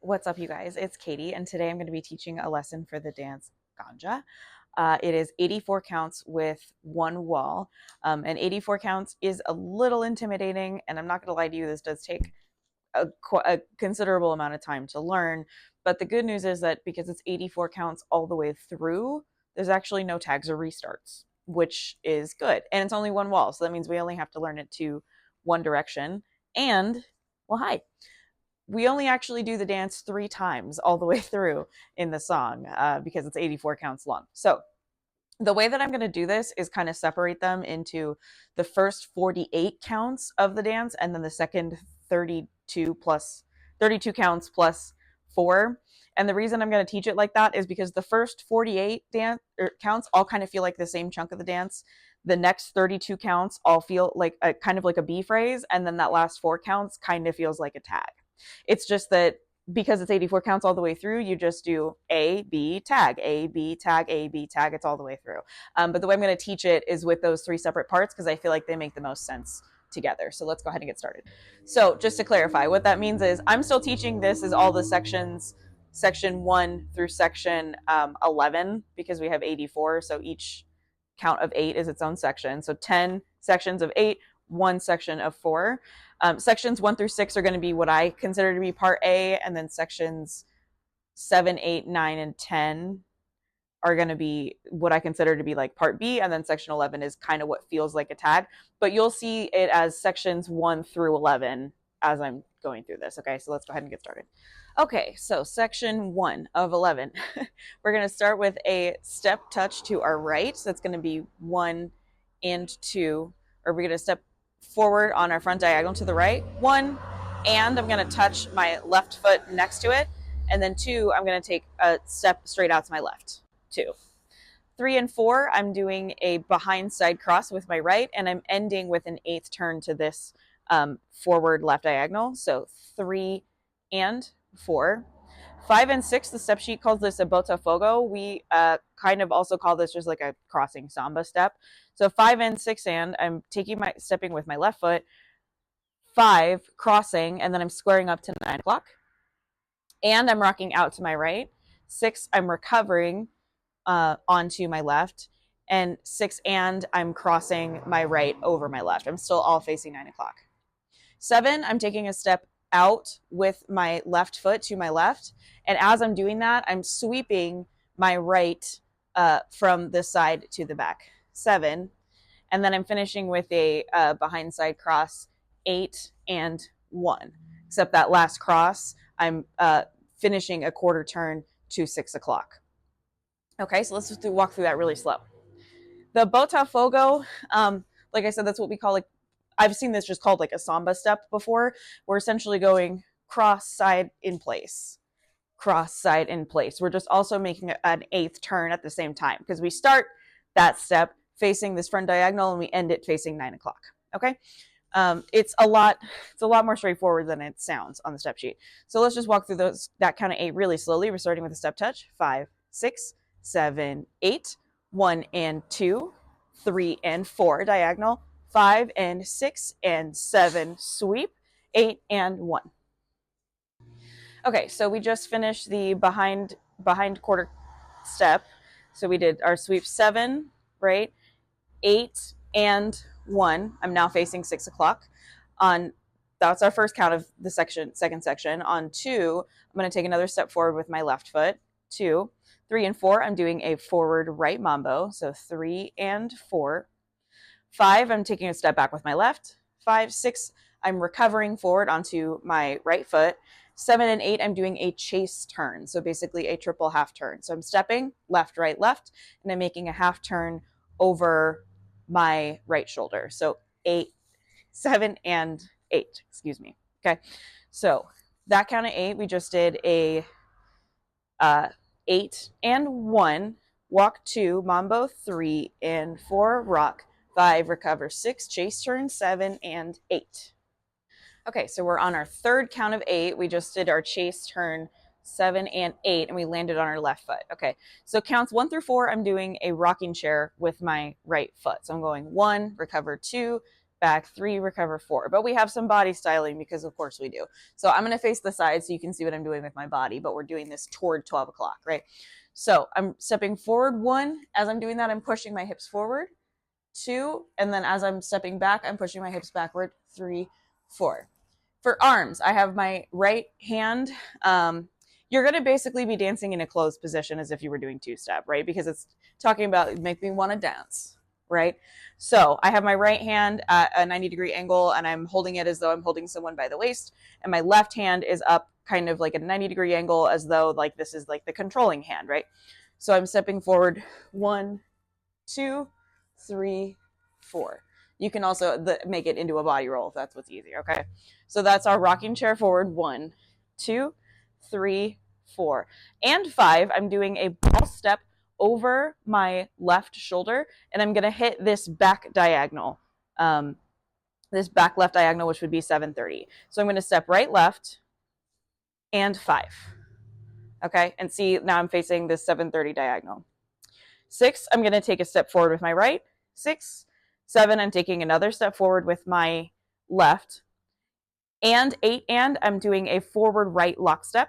What's up, you guys? It's Katie, and today I'm going to be teaching a lesson for the dance ganja. It is 84 counts with one wall, and 84 counts is a little intimidating, and I'm not going to lie to you, this does take a considerable amount of time to learn, but the good news is that because it's 84 counts all the way through, there's actually no tags or restarts, which is good, and it's only one wall, so that means we only have to learn it to one direction, and, well, hi. We only actually do the dance 3 times all the way through in the song because it's 84 counts long. So the way that I'm going to do this is kind of separate them into the first 48 counts of the dance and then the second 32 counts plus 4. And the reason I'm going to teach it like that is because the first 48 counts all kind of feel like the same chunk of the dance. The next 32 counts all feel like kind of like a B phrase, and then that last 4 counts kind of feels like a tag. It's just that because it's 84 counts all the way through, you just do A, B, tag, A, B, tag, A, B, tag. It's all the way through. But the way I'm going to teach it is with those 3 separate parts because I feel like they make the most sense together. So let's go ahead and get started. So just to clarify, what that means is I'm still teaching this as all the sections, section 1 through section 11, because we have 84. So each count of 8 is its own section. So 10 sections of 8, 1 section of 4. Sections 1 through 6 are going to be what I consider to be part A, and then sections 7, 8, 9, and 10 are going to be what I consider to be like part B, and then section 11 is kind of what feels like a tag, but you'll see it as sections 1 through 11 as I'm going through this. Okay, so let's go ahead and get started. Okay, so section 1 of 11, we're going to start with a step touch to our right. So that's going to be 1 and 2, or we're going to step forward on our front diagonal to the right, 1, and I'm going to touch my left foot next to it, and then 2, I'm going to take a step straight out to my left, 2. 3 and 4, I'm doing a behind side cross with my right, and I'm ending with an 8th turn to this forward left diagonal, so 3 and 4. 5 and 6, the step sheet calls this a botafogo. We kind of also call this just like a crossing samba step. So 5 and 6 and I'm stepping with my left foot, 5 crossing, and then I'm squaring up to 9 o'clock. And I'm rocking out to my right. 6, I'm recovering onto my left. And 6 and I'm crossing my right over my left. I'm still all facing 9 o'clock. 7, I'm taking a step out with my left foot to my left, and as I'm doing that, I'm sweeping my right from this side to the back. 7, and then I'm finishing with a behind side cross, 8 and 1. Except that last cross, I'm finishing a quarter turn to 6 o'clock. Okay, so let's just walk through that really slow. The botafogo, like I said, that's what we call, like, I've seen this just called like a samba step before. We're essentially going cross side in place, cross side in place. We're just also making an 8th turn at the same time because we start that step facing this front diagonal and we end it facing 9 o'clock. Okay, it's a lot more straightforward than it sounds on the step sheet. So let's just walk through that count of 8 really slowly. We're starting with a step touch: 5, 6, 7, 8, 1 and 2, 3 and 4 diagonal, 5 and 6 and 7 sweep, 8 and 1. Okay, so we just finished the behind quarter step. So we did our sweep 7, right? 8 and 1. I'm now facing 6 o'clock. That's our first count of the second section. On 2, I'm going to take another step forward with my left foot. 2, 3 and 4, I'm doing a forward right mambo. So 3 and 4. 5, I'm taking a step back with my left. 5, 6, I'm recovering forward onto my right foot. 7 and 8, I'm doing a chase turn. So basically a triple half turn. So I'm stepping left, right, left, and I'm making a half turn over my right shoulder. So 8, 7 and 8, excuse me. Okay. So that count of 8, we just did a 8 and 1, walk 2, mambo 3 and 4, rock 5, recover 6, chase turn 7 and 8. Okay, so we're on our third count of 8. We just did our chase turn 7 and 8, and we landed on our left foot. Okay, so counts 1 through 4, I'm doing a rocking chair with my right foot. So I'm going 1, recover 2, back 3, recover 4. But we have some body styling because of course we do. So I'm going to face the side so you can see what I'm doing with my body, but we're doing this toward 12 o'clock, right? So I'm stepping forward 1. As I'm doing that, I'm pushing my hips forward. 2, and then as I'm stepping back, I'm pushing my hips backward. 3, 4. For arms, I have my right hand. You're going to basically be dancing in a closed position as if you were doing two-step, right? Because it's talking about make me want to dance, right? So I have my right hand at a 90-degree angle, and I'm holding it as though I'm holding someone by the waist, and my left hand is up kind of like a 90-degree angle as though like this is like the controlling hand, right? So I'm stepping forward 1, 2, 3, 4. You can also make it into a body roll if that's what's easier, okay? So that's our rocking chair forward. 1, 2, 3, 4. And 5, I'm doing a ball step over my left shoulder, and I'm going to hit this back diagonal, this back left diagonal, which would be 730. So I'm going to step right, left, and 5. Okay, and see, now I'm facing this 730 diagonal. 6, I'm going to take a step forward with my right. 6, 7, I'm taking another step forward with my left. And 8, and I'm doing a forward right lock step.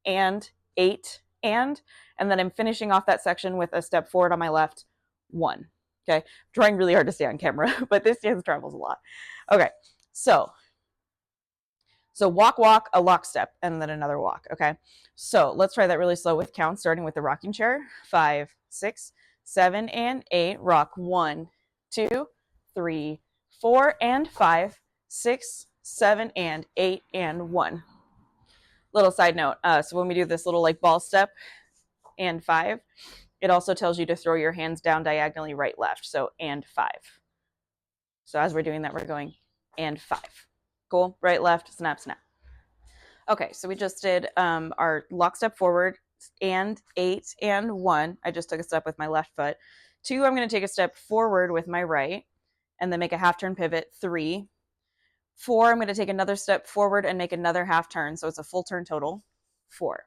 And 8, and then I'm finishing off that section with a step forward on my left. 1. Okay, I'm trying really hard to stay on camera, but this dance travels a lot. Okay, so walk, walk, a lock step, and then another walk. Okay, so let's try that really slow with counts, starting with the rocking chair. 5, 6, 7, and 8. Rock 1, 2, 3, 4, and 5, 6, 7, and 8, and 1. Little side note. So when we do this little like ball step and 5, it also tells you to throw your hands down diagonally right, left. So and 5. So as we're doing that, we're going and 5. Cool. Right, left, snap, snap. Okay, so we just did our lock step forward and 8 and 1. I just took a step with my left foot. 2, I'm going to take a step forward with my right and then make a half turn pivot. 3, 4, I'm going to take another step forward and make another half turn. So it's a full turn total. 4.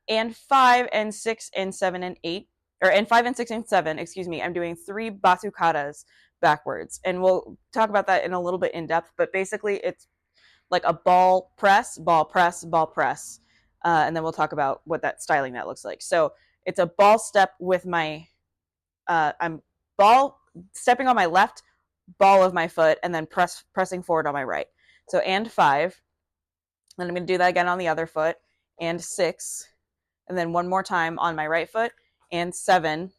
And 5 and 6 and 7 and 8, and 5 and 6 and 7, excuse me, I'm doing 3 batucadas backwards. And we'll talk about that in a little bit in depth, but basically it's like a ball press, ball press, ball press. And then we'll talk about what that styling that looks like. So it's a ball step with my, I'm ball stepping on my left ball of my foot and then pressing forward on my right. So and 5, then I'm going to do that again on the other foot, and 6, and then one more time on my right foot, and 7,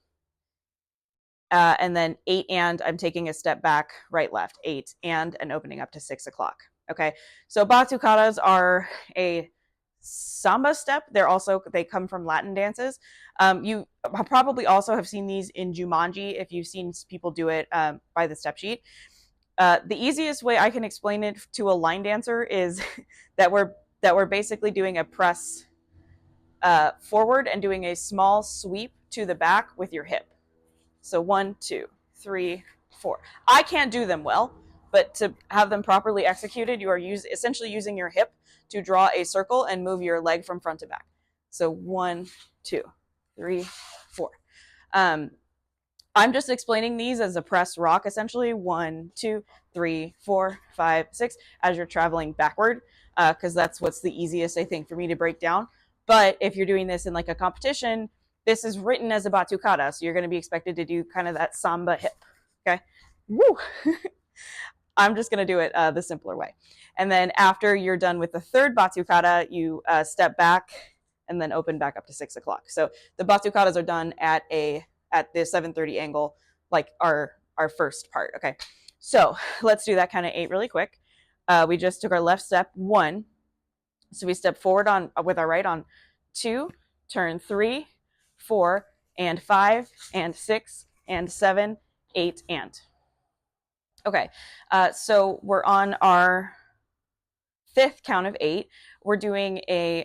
and then 8, and I'm taking a step back, right, left, 8, and opening up to 6 o'clock. Okay, so batucadas are a samba step. They come from Latin dances. You probably also have seen these in Jumanji if you've seen people do it by the step sheet. The easiest way I can explain it to a line dancer is that we're basically doing a press forward and doing a small sweep to the back with your hip. So 1, 2, 3, 4. I can't do them well, but to have them properly executed, you are essentially using your hip to draw a circle and move your leg from front to back. So 1, 2, 3, 4. I'm just explaining these as a press rock, essentially 1, 2, 3, 4, 5, 6, as you're traveling backward, because that's what's the easiest, I think, for me to break down. But if you're doing this in like a competition, this is written as a batucada, so you're going to be expected to do kind of that samba hip. Okay, woo. I'm just going to do it the simpler way. And then after you're done with the third batucada, you step back and then open back up to 6 o'clock. So the batucadas are done at the 7:30 angle, like our first part. Okay, so let's do that kind of 8 really quick. We just took our left step 1, so we step forward on with our right on 2, turn 3, 4, and 5, and 6, and 7, 8, and. Okay, so we're on our 5th count of 8. We're doing a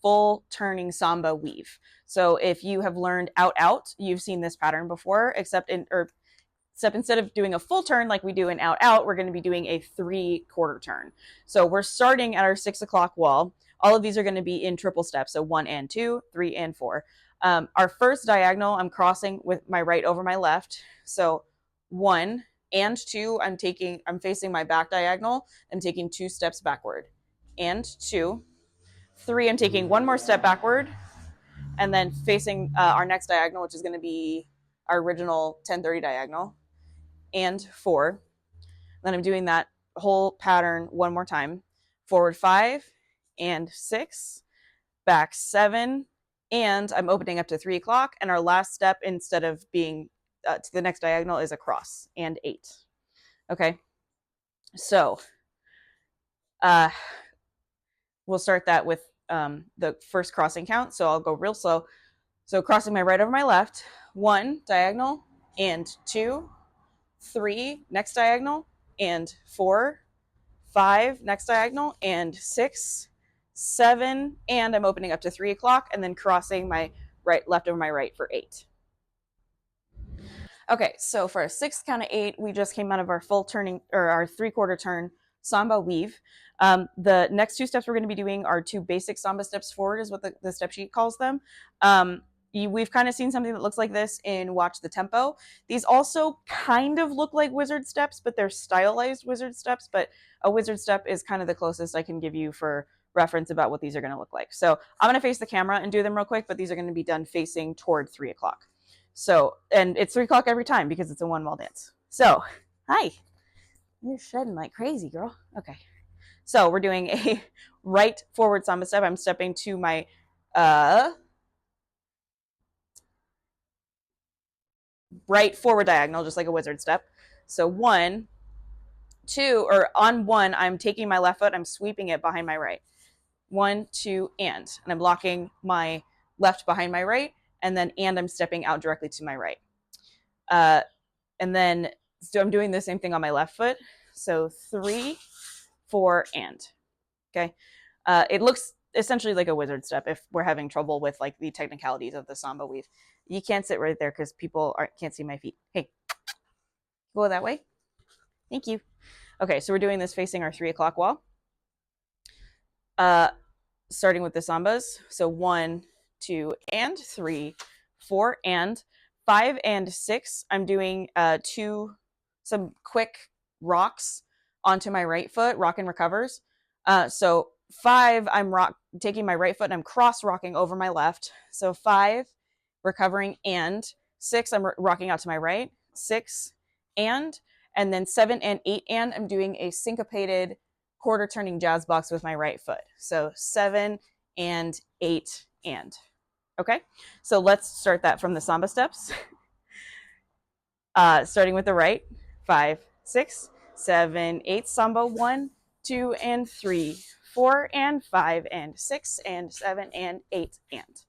full turning samba weave. So if you have learned out, out, you've seen this pattern before, except instead of doing a full turn like we do in out, out, we're going to be doing a 3/4 turn. So we're starting at our 6 o'clock wall. All of these are going to be in triple steps. So 1 and 2, 3 and 4. Our first diagonal, I'm crossing with my right over my left. So 1, and 2, I'm facing my back diagonal. I'm taking 2 steps backward. And 2. 3, I'm taking 1 more step backward, and then facing our next diagonal, which is going to be our original 1030 diagonal. And 4. Then I'm doing that whole pattern 1 more time. Forward 5 and 6, back 7, and I'm opening up to 3 o'clock. And our last step, instead of being to the next diagonal, is a cross, and 8. Okay, so we'll start that with the first crossing count. So I'll go real slow. So crossing my right over my left, 1 diagonal, and 2, 3 next diagonal, and 4, 5 next diagonal, and 6, 7, and I'm opening up to 3 o'clock, and then crossing my left over my right for 8. Okay, so for a 6th count of 8, we just came out of our full turning, or our 3/4 turn samba weave. The next 2 steps we're going to be doing are 2 basic samba steps forward, is what the step sheet calls them. We've kind of seen something that looks like this in Watch the Tempo. These also kind of look like wizard steps, but they're stylized wizard steps. But a wizard step is kind of the closest I can give you for reference about what these are going to look like. So I'm going to face the camera and do them real quick, but these are going to be done facing toward 3 o'clock. So, and it's 3 o'clock every time because it's a 1 wall dance. So, hi. You're shedding like crazy, girl. Okay. So we're doing a right forward samba step. I'm stepping to my right forward diagonal, just like a wizard step. So 1, 2, or on 1, I'm taking my left foot, I'm sweeping it behind my right. 1, 2, and I'm blocking my left behind my right, and then I'm stepping out directly to my right. And then so I'm doing the same thing on my left foot. So 3, 4, and. Okay. It looks essentially like a wizard step if we're having trouble with like the technicalities of the samba weave. You can't sit right there because people can't see my feet. Hey, go that way. Thank you. Okay, so we're doing this facing our 3 o'clock wall. Starting with the sambas. So 1, 2, and 3, 4, and 5 and 6. I'm doing some quick rocks onto my right foot, rock and recovers. So 5, I'm taking my right foot and I'm cross rocking over my left. So 5, recovering, and 6, I'm rocking out to my right. 6, and then 7 and 8, and I'm doing a syncopated quarter turning jazz box with my right foot. So 7 and 8, and. Okay, so let's start that from the samba steps. Starting with the right, 5, 6, 7, 8, samba, 1, 2, and 3, 4, and 5, and 6, and 7, and 8, and.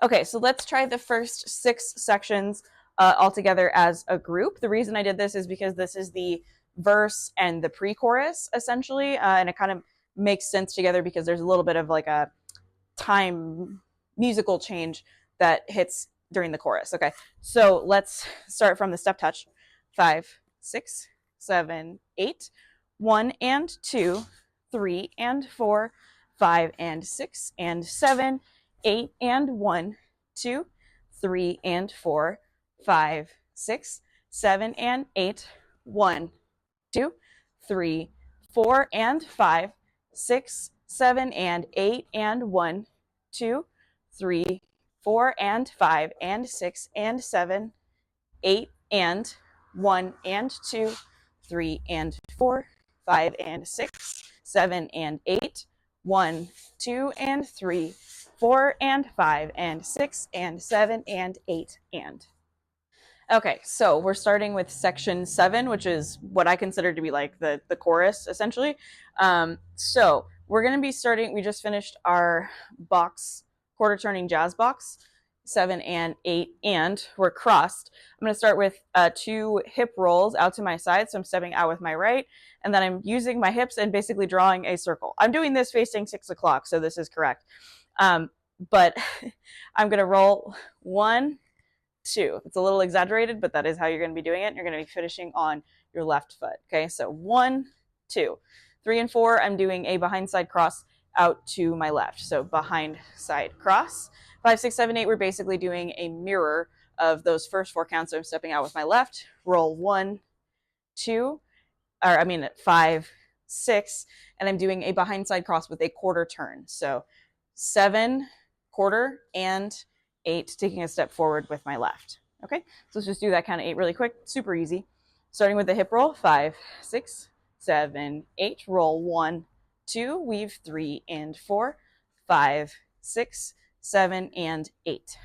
Okay, so let's try the first 6 sections all together as a group. The reason I did this is because this is the verse and the pre-chorus, essentially, and it kind of makes sense together because there's a little bit of like a time musical change that hits during the chorus. Okay, so let's start from the step touch. 5, 6, 7, 8, 1 and 2, 3 and 4, 5 and 6 and 7, 8 and 1, 2, 3 and 4, 5, 6, 7 and 8, 1, 2, 3, 4 and 5, 6, 7 and 8 and 1, 2, 3, 4 and 5 and 6 and 7, 8 and 1 and 2, 3 and 4, 5 and 6, 7 and 8, 1, 2 and 3, 4 and 5 and 6 and 7 and 8, and. Okay, so we're starting with section 7, which is what I consider to be like the chorus, essentially. So we're going to be starting, we just finished our box, quarter turning jazz box, 7 and 8, and we're crossed. I'm going to start with 2 hip rolls out to my side, so I'm stepping out with my right, and then I'm using my hips and basically drawing a circle. I'm doing this facing 6 o'clock, so this is correct. But I'm going to roll 1, 2. It's a little exaggerated, but that is how you're going to be doing it. You're going to be finishing on your left foot. Okay, so 1, 2. 3 and 4, I'm doing a behind side cross out to my left. So behind side cross. 5, 6, 7, 8, we're basically doing a mirror of those first 4 counts. So I'm stepping out with my left, roll 1, 2, or I mean 5, 6, and I'm doing a behind side cross with a quarter turn. So 7, quarter, and 8, taking a step forward with my left. Okay, so let's just do that count of 8 really quick, super easy. Starting with the hip roll, 5, 6, 7, 8, roll 1, 2, weave 3 and 4, 5, 6, 7, and 8.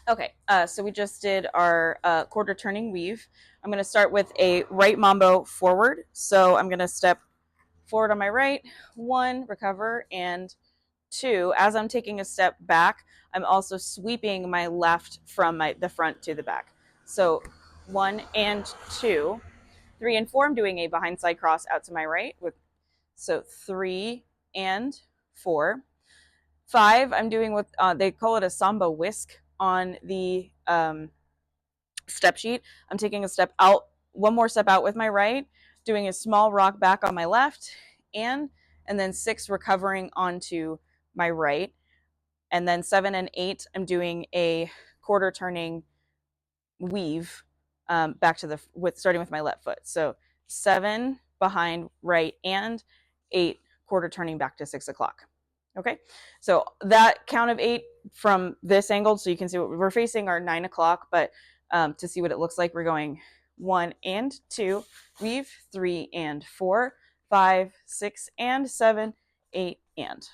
Okay, so we just did our quarter turning weave. I'm going to start with a right mambo forward. So I'm going to step forward on my right, 1, recover, and 2. As I'm taking a step back, I'm also sweeping my left from the front to the back. So 1 and 2. 3 and 4, I'm doing a behind side cross out to my right. So 3 and 4. 5, I'm doing what they call it a samba whisk on the step sheet. I'm taking a step out, one more step out with my right, doing a small rock back on my left, and then 6, recovering onto my right. And then 7 and 8, I'm doing a quarter turning weave back to starting with my left foot. So 7 behind right and 8 quarter turning back to 6 o'clock. Okay, so that count of 8 from this angle, so you can see what we're facing are 9 o'clock, but to see what it looks like, we're going 1 and 2, weave 3 and 4, 5, 6 and 7, 8 and,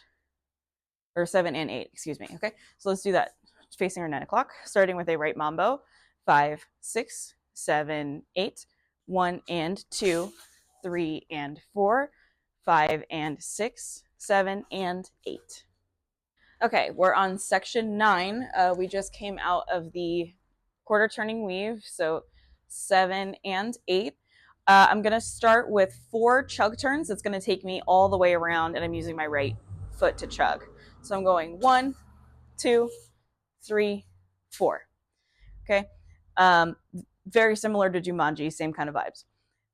or 7 and 8, excuse me. Okay, so let's do that facing our 9 o'clock, starting with a right mambo, 5, 6, 7, 8, 1 and 2, 3 and 4, 5 and 6, 7 and 8. Okay, we're on section 9. We just came out of the quarter turning weave, so 7 and 8. I'm going to start with 4 chug turns. It's going to take me all the way around, and I'm using my right foot to chug. So I'm going 1, 2, 3, 4. Okay, very similar to Jumanji, same kind of vibes.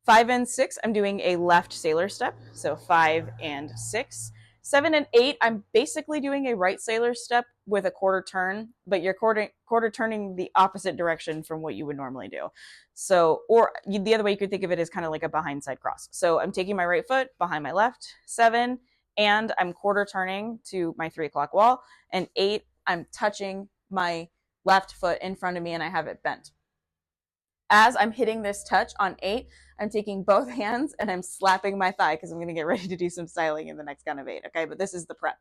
5 and 6, I'm doing a left sailor step, so 5 and 6. 7 and 8, I'm basically doing a right sailor step with a quarter turn, but you're quarter turning the opposite direction from what you would normally do. So, or the other way you could think of it is kind of like a behind side cross. So I'm taking my right foot behind my left, 7, and I'm quarter turning to my 3 o'clock wall, and 8, I'm touching my left foot in front of me and I have it bent. As I'm hitting this touch on 8, I'm taking both hands and I'm slapping my thigh because I'm going to get ready to do some styling in the next count of 8. Okay, but this is the prep.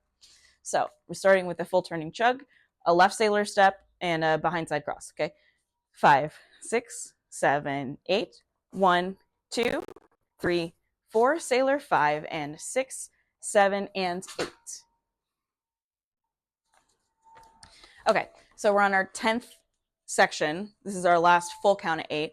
So we're starting with a full turning chug, a left sailor step, and a behind side cross. Okay, 5, 6, 7, 8, 1, 2, 3, 4, sailor, 5 and 6, 7 and 8. Okay, so we're on our 10th section. This is our last full count of 8.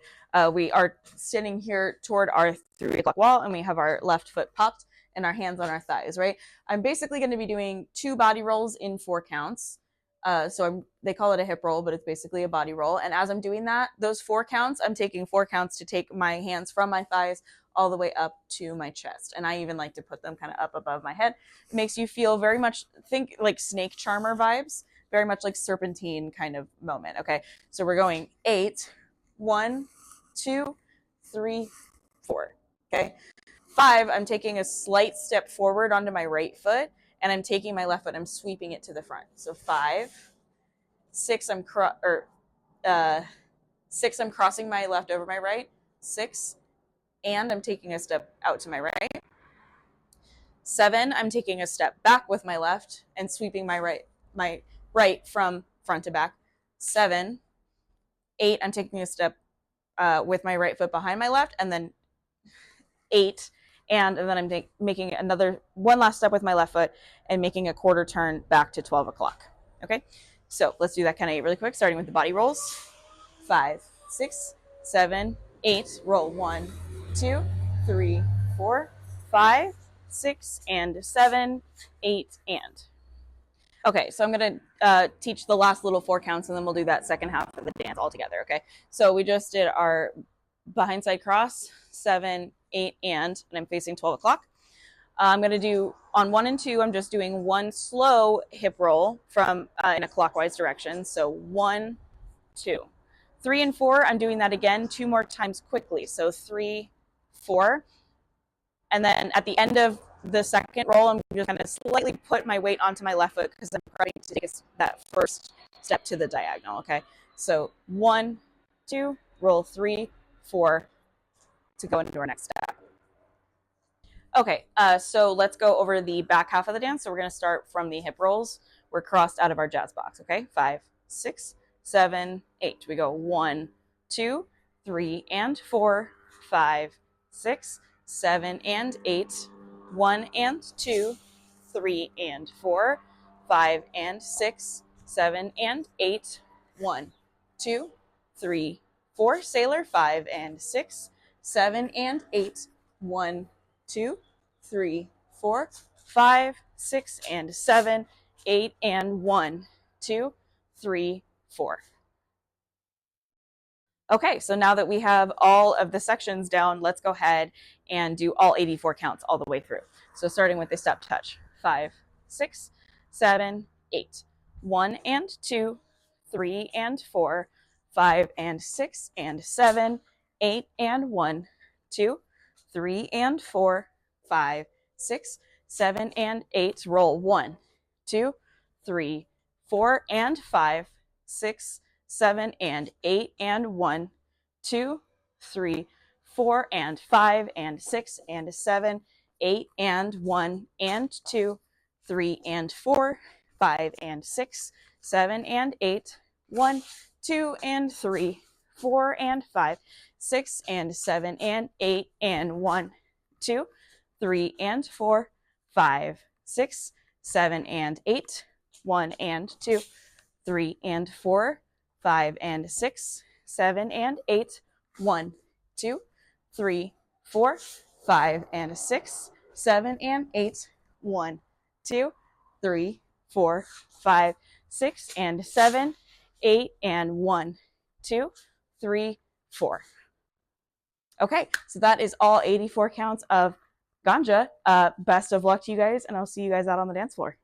We are sitting here toward our 3 o'clock wall, and we have our left foot popped and our hands on our thighs, right? I'm basically going to be doing 2 body rolls in 4 counts. They call it a hip roll, but it's basically a body roll. And as I'm doing that, those 4 counts, I'm taking 4 counts to take my hands from my thighs all the way up to my chest. And I even like to put them kind of up above my head. It makes you feel very much, think like snake charmer vibes, very much like serpentine kind of moment. Okay, so we're going 8, 1, 2, 3, 4. Okay, 5, I'm taking a slight step forward onto my right foot, and I'm taking my left foot, I'm sweeping it to the front. So 5, 6, 6, I'm crossing my left over my right, 6, and I'm taking a step out to my right. 7, I'm taking a step back with my left and sweeping my right from front to back. 7, 8, I'm taking a step with my right foot behind my left, and then 8, and then I'm making one last step with my left foot and making a quarter turn back to 12 o'clock. Okay, so let's do that kind of 8 really quick, starting with the body rolls. 5, 6, 7, 8, roll 1, 2, 3, 4, 5, 6, and 7, 8, and. Okay, so I'm going to teach the last little 4 counts, and then we'll do that second half of the dance all together, okay? So we just did our behind side cross, 7, 8, and I'm facing 12 o'clock. I'm going to do, on 1 and 2, I'm just doing 1 slow hip roll from in a clockwise direction. So 1, 2. 3 and 4, I'm doing that again 2 more times quickly. So 3, 4. And then at the end of the second roll, I'm just going to slightly put my weight onto my left foot because I'm trying to take that first step to the diagonal, okay? So 1, 2, roll 3, 4 to go into our next step. Okay, so let's go over the back half of the dance. So we're going to start from the hip rolls. We're crossed out of our jazz box, okay? 5, 6, 7, 8. We go 1, 2, 3, and 4, 5, 6, 7, and 8. 1 and 2, 3 and 4, 5 and 6, 7 and 8. 1, 2, 3, 4. Sailor. 5 and 6, 7 and 8. 1, 2, 3, 4, 5, 6, and 7, 8, and 1, 2, 3, 4. Okay, so now that we have all of the sections down, let's go ahead and do all 84 counts all the way through. So starting with the step touch, 5, 6, 7, 8, 1 and 2, 3 and 4, 5 and 6 and 7, 8 and 1, 2, 3 and 4, 5, 6, 7 and 8. Roll 1, 2, 3, 4 and 5, 6, 7 and 8 and 1, 2, 3, 4 and 5 and 6 and 7, 8 and 1 and 2, 3 and 4, 5 and 6, 7 and 8, 1, 2 and 3, 4 and 5, 6 and 7 and 8 and 1, 2, 3 and 4, 5, 6, 7 and 8, 1 and 2, 3 and 4, 5 and 6, 7 and 8, 1, 2, 3, 4, 5 and 6, 7 and 8, 1, 2, 3, 4, 5, 6 and 7, 8 and 1, 2, 3, 4. Okay, so that is all 84 counts of ganja. Best of luck to you guys, and I'll see you guys out on the dance floor.